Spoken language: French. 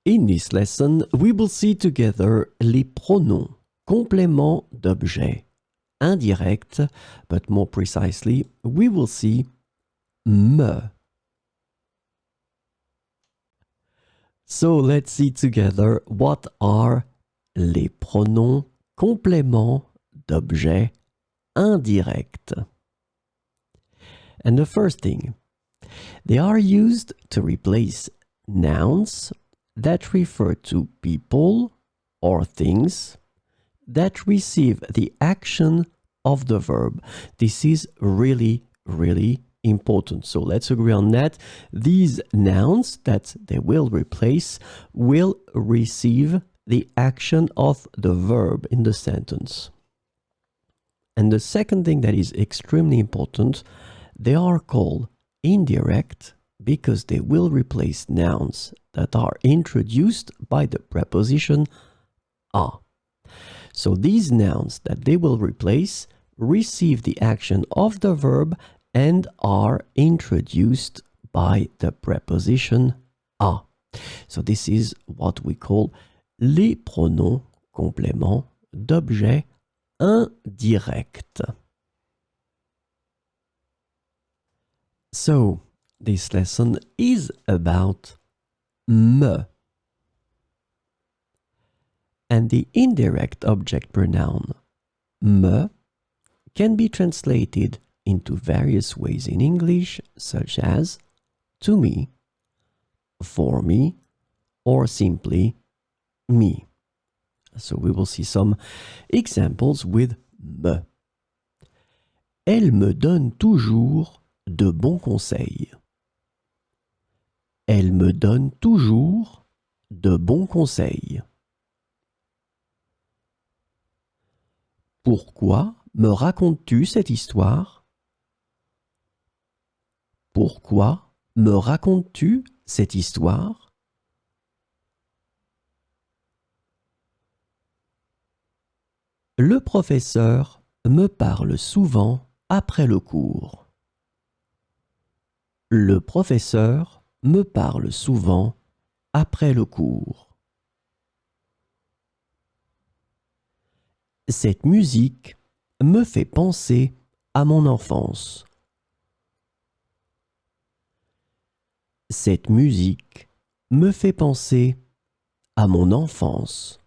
In this lesson, we will see together les pronoms, compléments d'objet, indirect, but more precisely, we will see me. So let's see together what are les pronoms, compléments d'objet, indirect. And the first thing, they are used to replace nouns that refer to people or things that receive the action of the verb. This is really important. So let's agree on that. These nouns that they will replace will receive the action of the verb in the sentence. And the second thing that is extremely important, they are called indirect because they will replace nouns that are introduced by the preposition a. So these nouns that they will replace receive the action of the verb and are introduced by the preposition a. So this is what we call les pronoms compléments d'objet indirect. So this lesson is about me. And the indirect object pronoun me can be translated into various ways in English, such as to me, for me, or simply me. So we will see some examples with me. Elle me donne toujours de bons conseils. Elle me donne toujours de bons conseils. Pourquoi me racontes-tu cette histoire? Pourquoi me racontes-tu cette histoire? Le professeur me parle souvent après le cours. Le professeur me parle souvent après le cours. Cette musique me fait penser à mon enfance. Cette musique me fait penser à mon enfance.